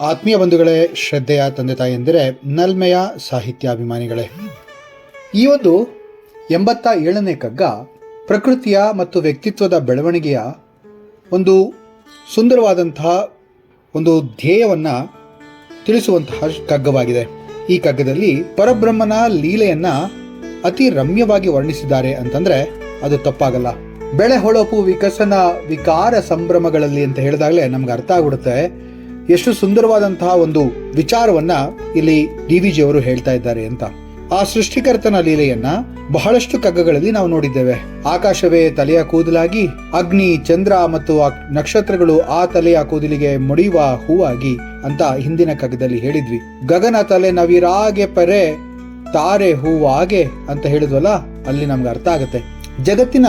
ಆತ್ಮೀಯ ಬಂಧುಗಳೇ, ಶ್ರದ್ಧೆಯ ತಂದೆ ತಾಯಿಯಂದಿರೆ, ನಲ್ಮೆಯ ಸಾಹಿತ್ಯಾಭಿಮಾನಿಗಳೇ, ಈ ಒಂದು 87ನೇ ಕಗ್ಗ ಪ್ರಕೃತಿಯ ಮತ್ತು ವ್ಯಕ್ತಿತ್ವದ ಬೆಳವಣಿಗೆಯ ಒಂದು ಸುಂದರವಾದಂತಹ ಒಂದು ಧ್ಯೇಯವನ್ನು ತಿಳಿಸುವಂತಹ ಕಗ್ಗವಾಗಿದೆ. ಈ ಕಗ್ಗದಲ್ಲಿ ಪರಬ್ರಹ್ಮನ ಲೀಲೆಯನ್ನು ಅತಿ ರಮ್ಯವಾಗಿ ವರ್ಣಿಸಿದ್ದಾರೆ ಅಂತಂದರೆ ಅದು ತಪ್ಪಾಗಲ್ಲ. ಬೆಳೆ ಹೊಳಪು ವಿಕಸನ ವಿಕಾರ ಸಂಭ್ರಮಗಳಲ್ಲಿ ಅಂತ ಹೇಳಿದಾಗಲೇ ನಮ್ಗೆ ಅರ್ಥ ಆಗ್ಬಿಡುತ್ತೆ ಎಷ್ಟು ಸುಂದರವಾದಂತಹ ಒಂದು ವಿಚಾರವನ್ನ ಇಲ್ಲಿ DVG ಅವರು ಹೇಳ್ತಾ ಇದ್ದಾರೆ ಅಂತ. ಆ ಸೃಷ್ಟಿಕರ್ತನ ಲೀಲೆಯನ್ನ ಬಹಳಷ್ಟು ಕಗ್ಗಗಳಲ್ಲಿ ನಾವು ನೋಡಿದ್ದೇವೆ. ಆಕಾಶವೇ ತಲೆಯ ಕೂದಲಾಗಿ, ಅಗ್ನಿ, ಚಂದ್ರ ಮತ್ತು ನಕ್ಷತ್ರಗಳು ಆ ತಲೆಯ ಕೂದಲಿಗೆ ಮುಡಿಯುವ ಹೂವಾಗಿ ಅಂತ ಹಿಂದಿನ ಕಗ್ಗದಲ್ಲಿ ಹೇಳಿದ್ವಿ. ಗಗನ ತಲೆ ನವಿರಾಗೆ ಪರೆ ತಾರೆ ಹೂವಾಗೆ ಅಂತ ಹೇಳಿದ್ವಲ್ಲ, ಅಲ್ಲಿ ನಮ್ಗೆ ಅರ್ಥ ಆಗುತ್ತೆ. ಜಗತ್ತಿನ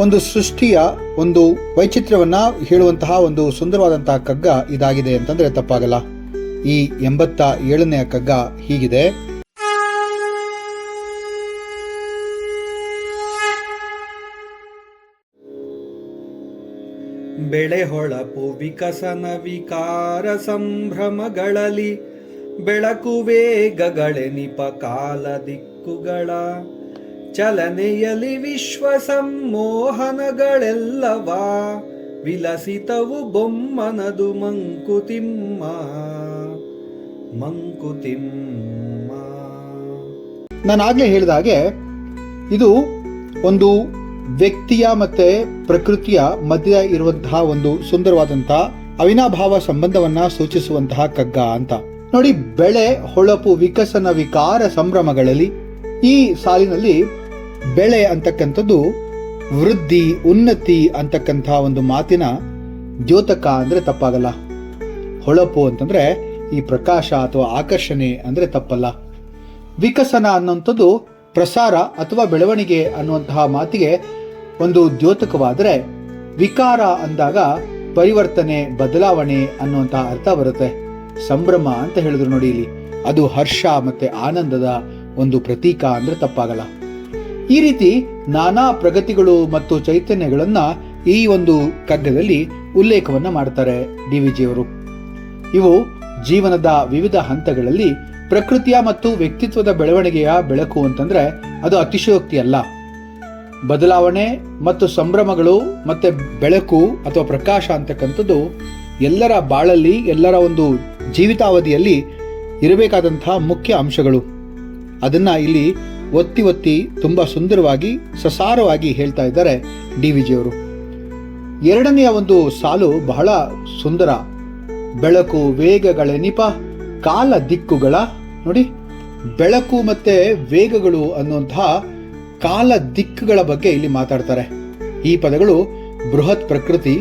ಒಂದು ಸೃಷ್ಟಿಯ ಒಂದು ವೈಚಿತ್ರ್ಯವನ್ನ ಹೇಳುವಂತಹ ಒಂದು ಸುಂದರವಾದಂತಹ ಕಗ್ಗ ಇದಾಗಿದೆ ಅಂತಂದ್ರೆ ತಪ್ಪಾಗಲ್ಲ. ಈ 87ನೇ ಕಗ್ಗ ಹೀಗಿದೆ. ಬೆಳೆ ಹೊಳಪು ವಿಕಸನ ವಿಕಾರ ಸಂಭ್ರಮಗಳಲ್ಲಿ ಬೆಳಕು ವೇಗಗಳೆನಿಪ ಕಾಲ ದಿಕ್ಕುಗಳ ಚಲನೆಯಲ್ಲಿ ವಿಶ್ವ ಸಂಮೋಹನಗಳೆಲ್ಲವಾ ವಿಲಸಿತವು ಬೊಮ್ಮನದು ಮಂಕುತಿಮ್ಮ. ನಾನಾಗ್ಲೇ ಹೇಳಿದ ಹಾಗೆ ಇದು ಒಂದು ವ್ಯಕ್ತಿಯ ಮತ್ತೆ ಪ್ರಕೃತಿಯ ಮಧ್ಯ ಇರುವಂತಹ ಒಂದು ಸುಂದರವಾದಂತಹ ಅವಿನಾಭಾವ ಸಂಬಂಧವನ್ನ ಸೂಚಿಸುವಂತಹ ಕಗ್ಗ ಅಂತ ನೋಡಿ. ಬೆಳೆ ಹೊಳಪು ವಿಕಸನ ವಿಕಾರ ಸಂಭ್ರಮಗಳಲ್ಲಿ, ಈ ಸಾಲಿನಲ್ಲಿ ಬೆಳೆ ಅಂತಕ್ಕಂಥದ್ದು ವೃದ್ಧಿ, ಉನ್ನತಿ ಅಂತಕ್ಕಂಥ ಒಂದು ಮಾತಿನ ದ್ಯೋತಕ ಅಂದ್ರೆ ತಪ್ಪಾಗಲ್ಲ. ಹೊಳಪು ಅಂತಂದ್ರೆ ಈ ಪ್ರಕಾಶ ಅಥವಾ ಆಕರ್ಷಣೆ ಅಂದ್ರೆ ತಪ್ಪಲ್ಲ. ವಿಕಸನ ಅನ್ನುವಂಥದ್ದು ಪ್ರಸಾರ ಅಥವಾ ಬೆಳವಣಿಗೆ ಅನ್ನುವಂತಹ ಮಾತಿಗೆ ಒಂದು ದ್ಯೋತಕವಾದರೆ, ವಿಕಾರ ಅಂದಾಗ ಪರಿವರ್ತನೆ, ಬದಲಾವಣೆ ಅನ್ನುವಂತಹ ಅರ್ಥ ಬರುತ್ತೆ. ಸಂಭ್ರಮ ಅಂತ ಹೇಳಿದ್ರು ನೋಡಿ, ಇಲ್ಲಿ ಅದು ಹರ್ಷ ಮತ್ತೆ ಆನಂದದ ಒಂದು ಪ್ರತೀಕ ಅಂದ್ರೆ ತಪ್ಪಾಗಲ್ಲ. ಈ ರೀತಿ ನಾನಾ ಪ್ರಗತಿಗಳು ಮತ್ತು ಚೈತನ್ಯಗಳನ್ನ ಈ ಒಂದು ಕಗ್ಗದಲ್ಲಿ ಉಲ್ಲೇಖವನ್ನ ಮಾಡ್ತಾರೆ DVG ಅವರು. ಇವು ಜೀವನದ ವಿವಿಧ ಹಂತಗಳಲ್ಲಿ ಪ್ರಕೃತಿಯ ಮತ್ತು ವ್ಯಕ್ತಿತ್ವದ ಬೆಳವಣಿಗೆಯ ಬೆಳಕು ಅಂತಂದ್ರೆ ಅದು ಅತಿಶಯೋಕ್ತಿ ಅಲ್ಲ. ಬದಲಾವಣೆ ಮತ್ತು ಸಂಭ್ರಮಗಳು ಮತ್ತೆ ಬೆಳಕು ಅಥವಾ ಪ್ರಕಾಶ ಅಂತಕ್ಕಂಥದ್ದು ಎಲ್ಲರ ಬಾಳಲ್ಲಿ, ಎಲ್ಲರ ಒಂದು ಜೀವಿತಾವಧಿಯಲ್ಲಿ ಇರಬೇಕಾದಂತಹ ಮುಖ್ಯ ಅಂಶಗಳು. ಅದನ್ನ ಇಲ್ಲಿ ಒತ್ತಿ ಒತ್ತಿ ತುಂಬಾ ಸುಂದರವಾಗಿ ಸಸಾರವಾಗಿ ಹೇಳ್ತಾ ಇದ್ದಾರೆ DVG ಅವರು. ಎರಡನೆಯ ಒಂದು ಸಾಲು ಬಹಳ ಸುಂದರ. ಬೆಳಕು ವೇಗಗಳೆನಿಪ ಕಾಲ ದಿಕ್ಕುಗಳ. ನೋಡಿ, ಬೆಳಕು ಮತ್ತೆ ವೇಗಗಳು ಅನ್ನುವಂತಹ ಕಾಲ ದಿಕ್ಕುಗಳ ಬಗ್ಗೆ ಇಲ್ಲಿ ಮಾತಾಡ್ತಾರೆ. ಈ ಪದಗಳು ಬೃಹತ್ ಪ್ರಕೃತಿ,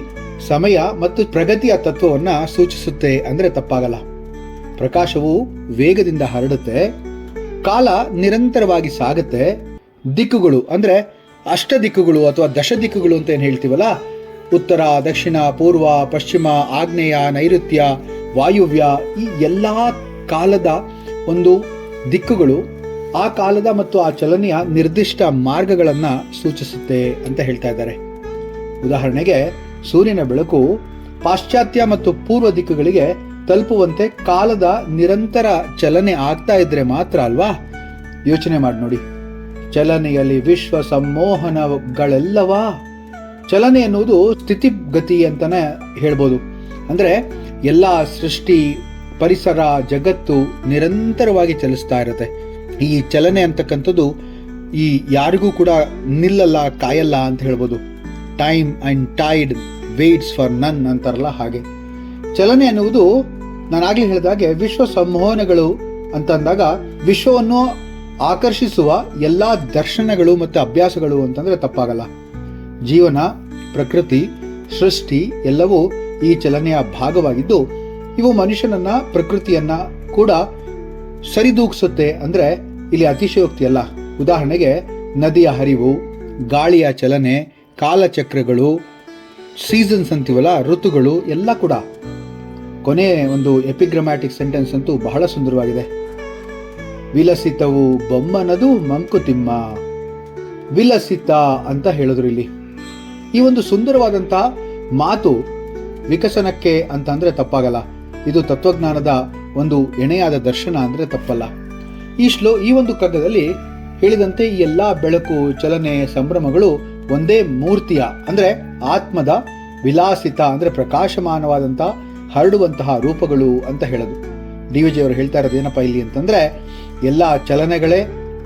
ಸಮಯ ಮತ್ತು ಪ್ರಗತಿಯ ತತ್ವವನ್ನ ಸೂಚಿಸುತ್ತೆ ಅಂದ್ರೆ ತಪ್ಪಾಗಲ್ಲ. ಪ್ರಕಾಶವು ವೇಗದಿಂದ ಹರಡುತ್ತೆ, ಕಾಲ ನಿರಂತರವಾಗಿ ಸಾಗುತ್ತೆ. ದಿಕ್ಕುಗಳು ಅಂದ್ರೆ ಅಷ್ಟ ದಿಕ್ಕುಗಳು ಅಥವಾ ದಶ ದಿಕ್ಕುಗಳು ಅಂತ ಏನ್ ಹೇಳ್ತೀವಲ್ಲ, ಉತ್ತರ, ದಕ್ಷಿಣ, ಪೂರ್ವ, ಪಶ್ಚಿಮ, ಆಗ್ನೇಯ, ನೈಋತ್ಯ, ವಾಯುವ್ಯ, ಈ ಎಲ್ಲಾ ಕಾಲದ ಒಂದು ದಿಕ್ಕುಗಳು ಆ ಕಾಲದ ಮತ್ತು ಆ ಚಲನೆಯ ನಿರ್ದಿಷ್ಟ ಮಾರ್ಗಗಳನ್ನ ಸೂಚಿಸುತ್ತೆ ಅಂತ ಹೇಳ್ತಾ ಇದ್ದಾರೆ. ಉದಾಹರಣೆಗೆ, ಸೂರ್ಯನ ಬೆಳಕು ಪಾಶ್ಚಾತ್ಯ ಮತ್ತು ಪೂರ್ವ ದಿಕ್ಕುಗಳಿಗೆ ತಲುಪುವಂತೆ ಕಾಲದ ನಿರಂತರ ಚಲನೆ ಆಗ್ತಾ ಇದ್ರೆ ಮಾತ್ರ ಅಲ್ವಾ? ಯೋಚನೆ ಮಾಡಿ ನೋಡಿ. ಚಲನೆಯಲ್ಲಿ ವಿಶ್ವ ಸಂಮೋಹನಗಳೆಲ್ಲವಾ. ಚಲನೆ ಎನ್ನುವುದು ಸ್ಥಿತಿಗತಿ ಅಂತಾನೆ ಹೇಳ್ಬೋದು. ಅಂದ್ರೆ ಎಲ್ಲ ಸೃಷ್ಟಿ, ಪರಿಸರ, ಜಗತ್ತು ನಿರಂತರವಾಗಿ ಚಲಿಸ್ತಾ ಇರುತ್ತೆ. ಈ ಚಲನೆ ಅಂತಕ್ಕಂಥದ್ದು ಈ ಯಾರಿಗೂ ಕೂಡ ನಿಲ್ಲಲ್ಲ, ಕಾಯಲ್ಲ ಅಂತ ಹೇಳ್ಬೋದು. Time and tide waits for none ಅಂತಾರಲ್ಲ, ಹಾಗೆ ಚಲನೆ ಎನ್ನುವುದು ನಾನಾಗ್ಲೇ ಹೇಳಿದಾಗೆ ವಿಶ್ವ ಸಂಮೋಹನಗಳು ಅಂತ ಅಂದಾಗ ವಿಶ್ವವನ್ನು ಆಕರ್ಷಿಸುವ ಎಲ್ಲಾ ದರ್ಶನಗಳು ಮತ್ತು ಅಭ್ಯಾಸಗಳು ಅಂತಂದ್ರೆ ತಪ್ಪಾಗಲ್ಲ. ಜೀವನ, ಪ್ರಕೃತಿ, ಸೃಷ್ಟಿ ಎಲ್ಲವೂ ಈ ಚಲನೆಯ ಭಾಗವಾಗಿದ್ದು ಇವು ಮನುಷ್ಯನನ್ನ, ಪ್ರಕೃತಿಯನ್ನ ಕೂಡ ಸರಿದೂಗಿಸುತ್ತೆ ಅಂದ್ರೆ ಇಲ್ಲಿ ಅತಿಶಯೋಕ್ತಿ ಅಲ್ಲ. ಉದಾಹರಣೆಗೆ, ನದಿಯ ಹರಿವು, ಗಾಳಿಯ ಚಲನೆ, ಕಾಲಚಕ್ರಗಳು, ಸೀಸನ್ಸ್ ಅಂತೀವಲ್ಲ, ಋತುಗಳು ಎಲ್ಲ ಕೂಡ. ಕೊನೆ ಒಂದು ಎಪಿಗ್ರಾಮ್ಯಾಟಿಕ್ ಸೆಂಟೆನ್ಸ್ ಅಂತೂ ಬಹಳ ಸುಂದರವಾಗಿದೆ. ವಿಲಸಿತವು ಬೊಮ್ಮನದು ಮಂಕುತಿಮ್ಮ. ವಿಲಸಿತ ಅಂತ ಹೇಳಿದ್ರು ಇಲ್ಲಿ. ಈ ಒಂದು ಸುಂದರವಾದಂತಹ ಮಾತು ವಿಕಸನಕ್ಕೆ ಅಂತ ಅಂದ್ರೆ ತಪ್ಪಾಗಲ್ಲ. ಇದು ತತ್ವಜ್ಞಾನದ ಒಂದು ಎಣೆಯಾದ ದರ್ಶನ ಅಂದರೆ ತಪ್ಪಲ್ಲ. ಈ ಒಂದು ಕಗ್ಗದಲ್ಲಿ ಹೇಳಿದಂತೆ ಈ ಎಲ್ಲ ಬೆಳಕು, ಚಲನೆ, ಸಂಭ್ರಮಗಳು ಒಂದೇ ಮೂರ್ತಿಯ ಅಂದರೆ ಆತ್ಮದ ವಿಲಾಸಿತ ಅಂದರೆ ಪ್ರಕಾಶಮಾನವಾದಂಥ ಹರಡುವಂತಹ ರೂಪಗಳು ಅಂತ ಹೇಳೋದು. ಡಿ ವಿ ಜಿಯವರು ಹೇಳ್ತಾ ಇರೋದು ಏನಪ್ಪ ಇಲ್ಲಿ ಅಂತಂದರೆ, ಎಲ್ಲ ಚಲನೆಗಳೇ,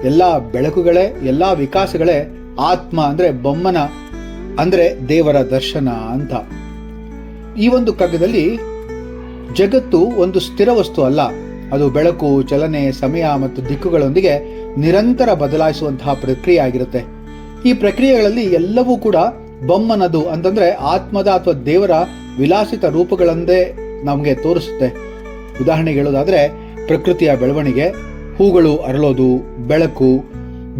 ಎಲ್ಲ ಬೆಳಕುಗಳೇ, ಎಲ್ಲ ವಿಕಾಸಗಳೇ ಆತ್ಮ ಅಂದರೆ ಬೊಮ್ಮನ ಅಂದರೆ ದೇವರ ದರ್ಶನ ಅಂತ. ಈ ಒಂದು ಕಗ್ಗದಲ್ಲಿ ಜಗತ್ತು ಒಂದು ಸ್ಥಿರ ವಸ್ತು ಅಲ್ಲ, ಅದು ಬೆಳಕು, ಚಲನೆ, ಸಮಯ ಮತ್ತು ದಿಕ್ಕುಗಳೊಂದಿಗೆ ನಿರಂತರ ಬದಲಾಯಿಸುವಂತಹ ಪ್ರಕ್ರಿಯೆ ಆಗಿರುತ್ತೆ. ಈ ಪ್ರಕ್ರಿಯೆಗಳಲ್ಲಿ ಎಲ್ಲವೂ ಕೂಡ ಬೊಮ್ಮನದು ಅಂತಂದ್ರೆ ಆತ್ಮದ ಅಥವಾ ದೇವರ ವಿಲಾಸಿತ ರೂಪಗಳಂದೇ ನಮಗೆ ತೋರಿಸುತ್ತೆ. ಉದಾಹರಣೆಗೆ ಹೇಳೋದಾದ್ರೆ, ಪ್ರಕೃತಿಯ ಬೆಳವಣಿಗೆ, ಹೂಗಳು ಅರಳೋದು, ಬೆಳಕು,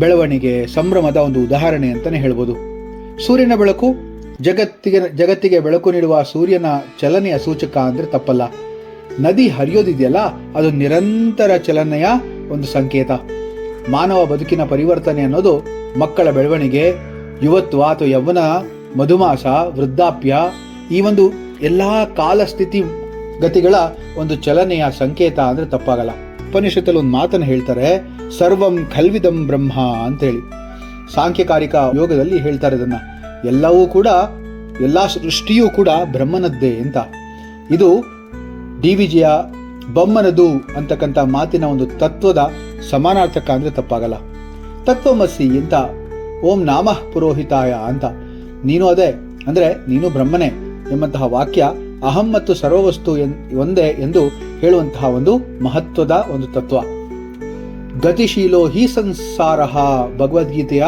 ಬೆಳವಣಿಗೆ, ಸಂಭ್ರಮದ ಒಂದು ಉದಾಹರಣೆ ಅಂತಾನೆ ಹೇಳ್ಬೋದು. ಸೂರ್ಯನ ಬೆಳಕು ಜಗತ್ತಿಗೆ ಬೆಳಕು ನೀಡುವ ಸೂರ್ಯನ ಚಲನೆಯ ಸೂಚಕ ಅಂದ್ರೆ ತಪ್ಪಲ್ಲ. ನದಿ ಹರಿಯೋದಿದೆಯಲ್ಲ, ಅದು ನಿರಂತರ ಚಲನೆಯ ಒಂದು ಸಂಕೇತ. ಮಾನವ ಬದುಕಿನ ಪರಿವರ್ತನೆ ಅನ್ನೋದು ಮಕ್ಕಳ ಬೆಳವಣಿಗೆ, ಯುವತ್ವ ಅಥವಾ ಯೌವನ, ಮಧುಮಾಸ, ವೃದ್ಧಾಪ್ಯ, ಈ ಒಂದು ಎಲ್ಲಾ ಕಾಲಸ್ಥಿತಿ ಗತಿಗಳ ಒಂದು ಚಲನೆಯ ಸಂಕೇತ ಅಂದ್ರೆ ತಪ್ಪಾಗಲ್ಲ. ಉಪನಿಷತ್ತಲ್ಲಿ ಒಂದು ಮಾತನ್ನು ಹೇಳ್ತಾರೆ, ಸರ್ವಂ ಖಲ್ವಿದಂ ಬ್ರಹ್ಮ ಅಂತೇಳಿ. ಸಾಂಖ್ಯಕಾರಿಕ ಯೋಗದಲ್ಲಿ ಹೇಳ್ತಾರೆ ಇದನ್ನ. ಎಲ್ಲವೂ ಕೂಡ, ಎಲ್ಲ ಸೃಷ್ಟಿಯೂ ಕೂಡ ಬ್ರಹ್ಮನದ್ದೇ ಅಂತ. ಇದು ಡಿವಿಜಿಯ ಬೊಮ್ಮನದು ಅಂತಕ್ಕಂಥ ಮಾತಿನ ಒಂದು ತತ್ವದ ಸಮಾನಾರ್ಥಕ ಅಂದ್ರೆ ತಪ್ಪಾಗಲ್ಲ. ತತ್ವಮಸಿ ಅಂತ, ಓಂ ನಾಮಃ ಪುರೋಹಿತಾಯ ಅಂತ, ನೀನು ಅದೇ ಅಂದ್ರೆ ನೀನು ಬ್ರಹ್ಮನೇ ಎಂಬಂತಹ ವಾಕ್ಯ ಅಹಂ ಮತ್ತು ಸರ್ವವಸ್ತು ಒಂದೇ ಎಂದು ಹೇಳುವಂತಹ ಒಂದು ಮಹತ್ವದ ಒಂದು ತತ್ವ. ಗತಿಶೀಲೋ ಹಿ ಸಂಸಾರ ಭಗವದ್ಗೀತೆಯ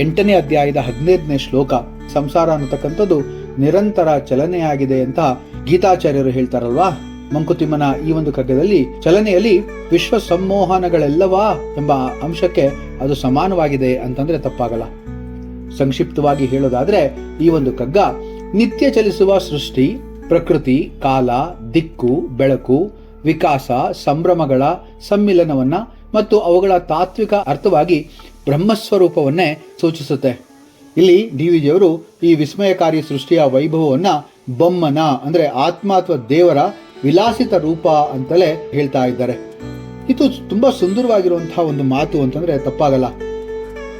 8ನೇ ಅಧ್ಯಾಯದ 15ನೇ ಶ್ಲೋಕ. ಸಂಸಾರ ಅನ್ನತಕ್ಕಂಥದ್ದು ನಿರಂತರ ಚಲನೆಯಾಗಿದೆ ಅಂತ ಗೀತಾಚಾರ್ಯರು ಹೇಳ್ತಾರಲ್ವಾ. ಮಂಕುತಿಮ್ಮನ ಈ ಒಂದು ಕಗ್ಗದಲ್ಲಿ ಚಲನೆಯಲ್ಲಿ ವಿಶ್ವ ಸಂಮೋಹನಗಳೆಲ್ಲವಾ ಎಂಬ ಅಂಶಕ್ಕೆ ಅದು ಸಮಾನವಾಗಿದೆ ಅಂತಂದ್ರೆ ತಪ್ಪಾಗಲ್ಲ. ಸಂಕ್ಷಿಪ್ತವಾಗಿ ಹೇಳೋದಾದ್ರೆ, ಈ ಒಂದು ಕಗ್ಗ ನಿತ್ಯ ಚಲಿಸುವ ಸೃಷ್ಟಿ, ಪ್ರಕೃತಿ, ಕಾಲ, ದಿಕ್ಕು, ಬೆಳಕು, ವಿಕಾಸ, ಸಂಭ್ರಮಗಳ ಸಮ್ಮಿಲನವನ್ನ ಮತ್ತು ಅವುಗಳ ತಾತ್ವಿಕ ಅರ್ಥವಾಗಿ ಬ್ರಹ್ಮಸ್ವರೂಪವನ್ನೇ ಸೂಚಿಸುತ್ತೆ. ಇಲ್ಲಿ ಡಿ ವಿ ಜಿಯವರು ಈ ವಿಸ್ಮಯಕಾರಿ ಸೃಷ್ಟಿಯ ವೈಭವವನ್ನ ಬೊಮ್ಮನ ಅಂದ್ರೆ ಆತ್ಮ ಅಥವಾ ದೇವರ ವಿಲಾಸಿತ ರೂಪ ಅಂತಲೇ ಹೇಳ್ತಾ ಇದ್ದಾರೆ. ಇದು ತುಂಬಾ ಸುಂದರವಾಗಿರುವಂತಹ ಒಂದು ಮಾತು ಅಂತಂದ್ರೆ ತಪ್ಪಾಗಲ್ಲ.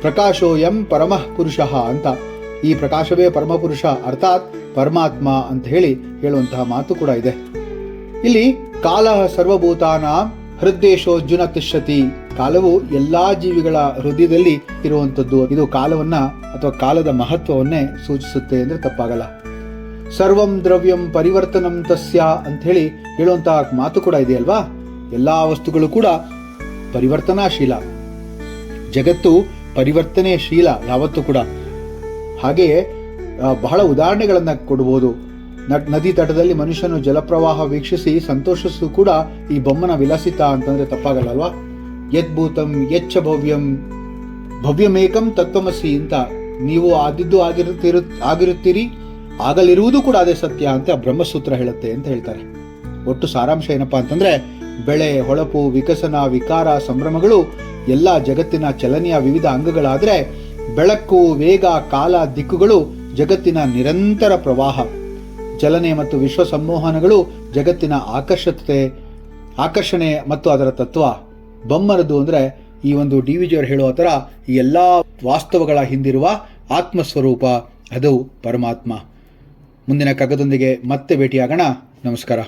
ಪ್ರಕಾಶೋಯಂ ಪರಮಃ ಪುರುಷಃ ಅಂತ, ಈ ಪ್ರಕಾಶವೇ ಪರಮಪುರುಷ ಅರ್ಥಾತ್ ಪರಮಾತ್ಮ ಅಂತ ಹೇಳುವಂತಹ ಮಾತು ಕೂಡ ಇದೆ. ಇಲ್ಲಿ ಕಾಲ ಸರ್ವಭೂತಾನ ಹೃದ್ದೇಶೋರ್ಜುನ ತಿಷ್ಠತಿ, ಕಾಲವು ಎಲ್ಲಾ ಜೀವಿಗಳ ಹೃದಯದಲ್ಲಿ ಇರುವಂತದ್ದು. ಇದು ಕಾಲವನ್ನ ಅಥವಾ ಕಾಲದ ಮಹತ್ವವನ್ನೇ ಸೂಚಿಸುತ್ತೆ ಅಂದ್ರೆ ತಪ್ಪಾಗಲ್ಲ. ಸರ್ವಂ ದ್ರವ್ಯಂ ಪರಿವರ್ತನಂ ತಸ್ಯ ಅಂತ ಹೇಳುವಂತಹ ಮಾತು ಕೂಡ ಇದೆಯಲ್ವಾ. ಎಲ್ಲಾ ವಸ್ತುಗಳು ಕೂಡ ಪರಿವರ್ತನಾಶೀಲ, ಜಗತ್ತು ಪರಿವರ್ತನೆಶೀಲ ಯಾವತ್ತೂ ಕೂಡ. ಹಾಗೆಯೇ ಬಹಳ ಉದಾಹರಣೆಗಳನ್ನ ಕೊಡಬಹುದು. ನದಿ ತಟದಲ್ಲಿ ಮನುಷ್ಯನು ಜಲಪ್ರವಾಹ ವೀಕ್ಷಿಸಿ ಸಂತೋಷಿಸು ಕೂಡ ಈ ಬೊಮ್ಮನ ವಿಲಾಸಿತ ಅಂತಂದ್ರೆ ತಪ್ಪಾಗಲ್ಲ ಅಲ್ವಾ. ಯದ್ಭೂತಂ ಯಚ್ಚ ಭವ್ಯಂ ಭವ್ಯಮೇಕಂ ತತ್ವಮಸಿ ಅಂತ, ನೀವು ಆದಿದ್ದು ಆಗಿರುತ್ತೀರಿ, ಆಗಲಿರುವುದು ಕೂಡ ಅದೇ ಸತ್ಯ ಅಂತ ಬ್ರಹ್ಮಸೂತ್ರ ಹೇಳುತ್ತೆ ಅಂತ ಹೇಳ್ತಾರೆ. ಒಟ್ಟು ಸಾರಾಂಶ ಏನಪ್ಪಾ ಅಂತಂದ್ರೆ, ಬೆಳೆ, ಹೊಳಪು, ವಿಕಸನ, ವಿಕಾರ, ಸಂಭ್ರಮಗಳು ಎಲ್ಲ ಜಗತ್ತಿನ ಚಲನೆಯ ವಿವಿಧ ಅಂಗಗಳಾದ್ರೆ, ಬೆಳಕು, ವೇಗ, ಕಾಲ, ದಿಕ್ಕುಗಳು ಜಗತ್ತಿನ ನಿರಂತರ ಪ್ರವಾಹ. ಚಲನೆ ಮತ್ತು ವಿಶ್ವ ಸಂಮೋಹನಗಳು ಜಗತ್ತಿನ ಆಕರ್ಷಣೆ ಮತ್ತು ಅದರ ತತ್ವ. ಬೊಮ್ಮನದು ಅಂದ್ರೆ ಈ ಒಂದು ಡಿ ವಿ ಜಿಯವರು ಹೇಳುವ ತರ ಈ ಎಲ್ಲಾ ವಾಸ್ತವಗಳ ಹಿಂದಿರುವ ಆತ್ಮಸ್ವರೂಪ, ಅದು ಪರಮಾತ್ಮ. ಮುಂದಿನ ಕಗ್ಗದೊಂದಿಗೆ ಮತ್ತೆ ಭೇಟಿಯಾಗೋಣ. ನಮಸ್ಕಾರ.